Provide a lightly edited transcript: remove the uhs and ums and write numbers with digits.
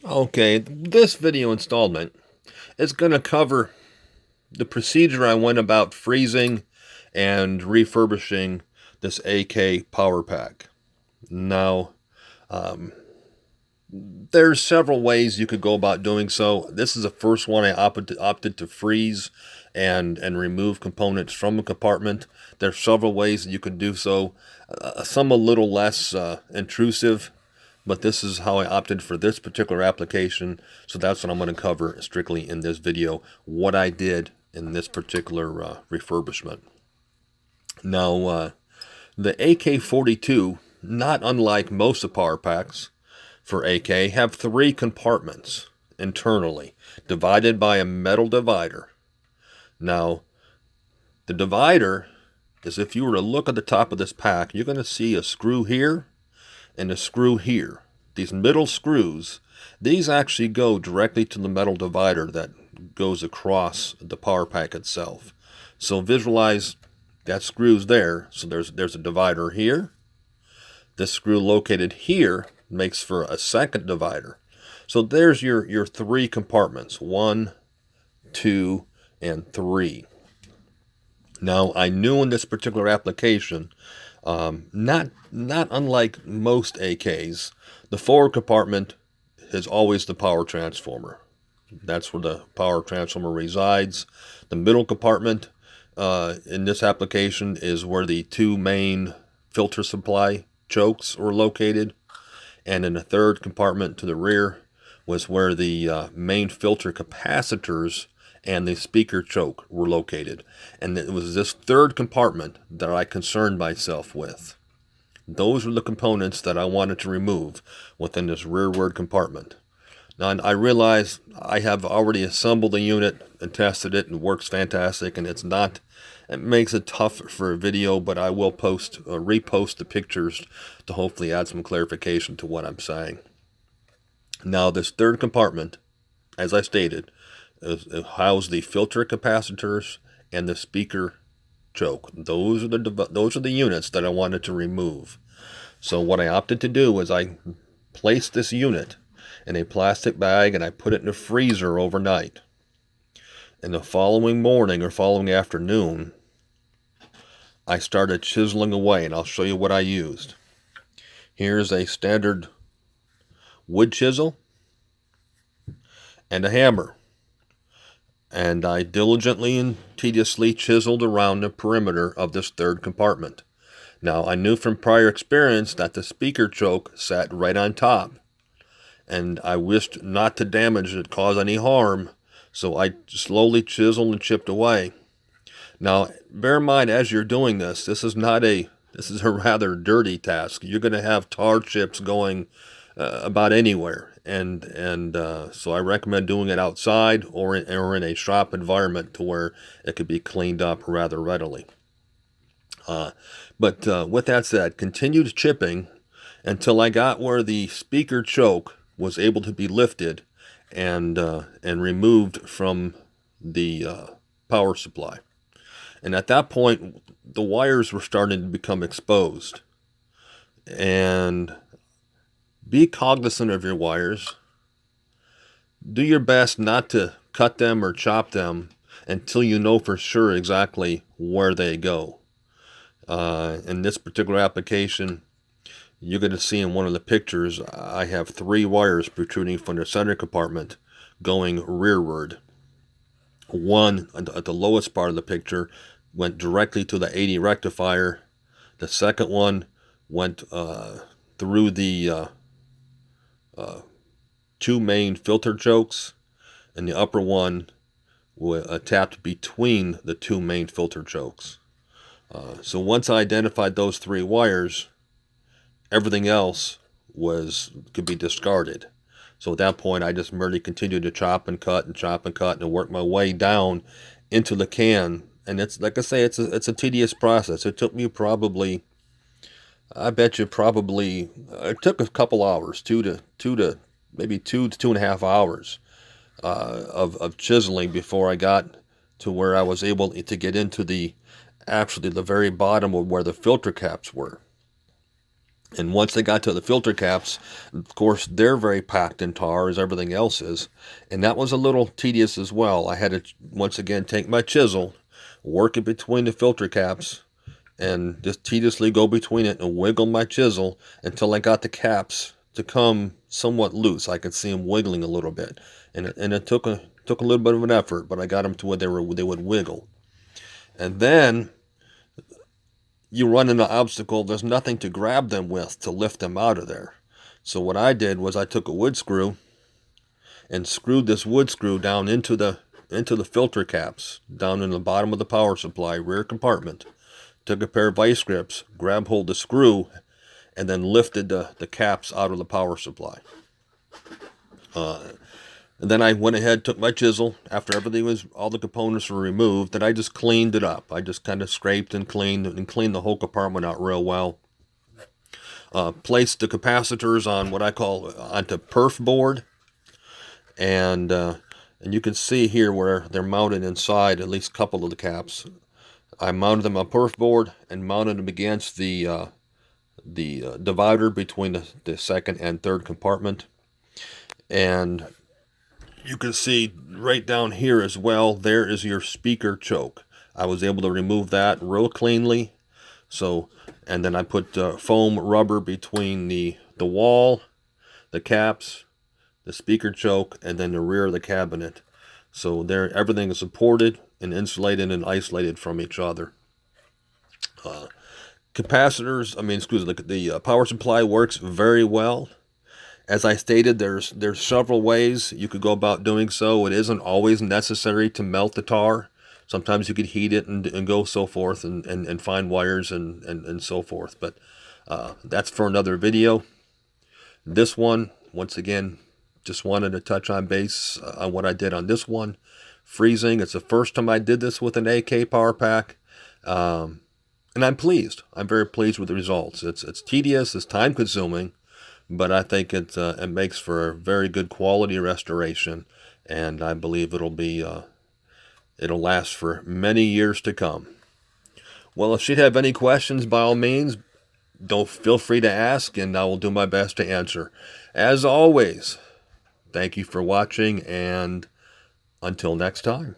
Okay, this video installment is going to cover the procedure I went about freezing and refurbishing this AK power pack. Now, there's several ways you could go about doing so. This is the first one I opted to freeze and remove components from a compartment. There's several ways that you can do so, some a little less intrusive, but this is how I opted for this particular application. So that's what I'm going to cover strictly in this video, what I did in this particular refurbishment. Now, the AK-42, not unlike most of power packs for AK, have three compartments internally, divided by a metal divider. Now, the divider is, if you were to look at the top of this pack, you're going to see a screw here and a screw here. These middle screws, these actually go directly to the metal divider that goes across the power pack itself. So visualize that screw's there. So there's a divider here. This screw located here makes for a second divider. So there's your three compartments, 1, 2, and 3. Now, I knew in this particular application, not unlike most AKs, the forward compartment is always the power transformer. That's where the power transformer resides. The middle compartment in this application is where the two main filter supply chokes were located. And in the third compartment to the rear was where the main filter capacitors and the speaker choke were located. And it was this third compartment that I concerned myself with. Those were the components that I wanted to remove within this rearward compartment. Now, I realize I have already assembled the unit and tested it, and it works fantastic, and it makes it tough for a video, but I will repost the pictures to hopefully add some clarification to what I'm saying. Now, this third compartment, as I stated, house the filter capacitors and the speaker choke. Those are the units that I wanted to remove. So what I opted to do was I placed this unit in a plastic bag and I put it in a freezer overnight. And the following morning or following afternoon, I started chiseling away, and I'll show you what I used. Here's a standard wood chisel and a hammer. And I diligently and tediously chiseled around the perimeter of this third compartment. Now, I knew from prior experience that the speaker choke sat right on top, and I wished not to damage it, cause any harm, so I slowly chiseled and chipped away. Now, bear in mind, as you're doing this, this is a rather dirty task. You're going to have tar chips going about anywhere. And so I recommend doing it outside or in a shop environment to where it could be cleaned up rather readily. But with that said, continued chipping until I got where the speaker choke was able to be lifted and removed from the power supply. And at that point, the wires were starting to become exposed. And be cognizant of your wires. Do your best not to cut them or chop them until you know for sure exactly where they go. In this particular application, you're going to see in one of the pictures, I have 3 wires protruding from the center compartment going rearward. One, at the lowest part of the picture, went directly to the 80 rectifier. The second one went through the 2 main filter chokes, and the upper one tapped between the 2 main filter chokes. So once I identified those 3 wires, everything else could be discarded. So at that point, I just merely continued to chop and cut and work my way down into the can. And it's like I say, it's a tedious process. It took me probably, I bet you probably, it took a couple hours, maybe 2 to 2.5 hours of chiseling before I got to where I was able to get into the very bottom of where the filter caps were. And once they got to the filter caps, of course, they're very packed in tar as everything else is. And that was a little tedious as well. I had to, once again, take my chisel, work it between the filter caps, and just tediously go between it and wiggle my chisel until I got the caps to come somewhat loose. I could see them wiggling a little bit. And it took a little bit of an effort, but I got them to where they would wiggle. And then you run into an obstacle, there's nothing to grab them with to lift them out of there. So what I did was I took a wood screw and screwed this wood screw down into the filter caps, down in the bottom of the power supply rear compartment. Took a pair of vice grips, grabbed hold the screw, and then lifted the caps out of the power supply. And then I went ahead, took my chisel, after all the components were removed, and I just cleaned it up. I just kind of scraped and cleaned the whole compartment out real well. Placed the capacitors on what I call onto perf board, and you can see here where they're mounted inside, at least a couple of the caps. I mounted them on perf board and mounted them against the divider between the second and third compartment. And you can see right down here as well, there is your speaker choke. I was able to remove that real cleanly. So, and then I put foam rubber between the wall, the caps, the speaker choke, and then the rear of the cabinet. So there, everything is supported and insulated and isolated from each other. Capacitors, the power supply works very well. As I stated, there's several ways you could go about doing so. It isn't always necessary to melt the tar. Sometimes you could heat it and go so forth and find wires and so forth. But that's for another video. This one, once again, just wanted to touch on base on what I did on this one. Freezing, it's the first time I did this with an AK power pack. And I'm pleased. I'm very pleased with the results. It's tedious, it's time consuming, but I think it makes for a very good quality restoration, and I believe it'll last for many years to come. Well, if she'd have any questions, by all means, don't feel free to ask, and I will do my best to answer. As always, thank you for watching, and until next time.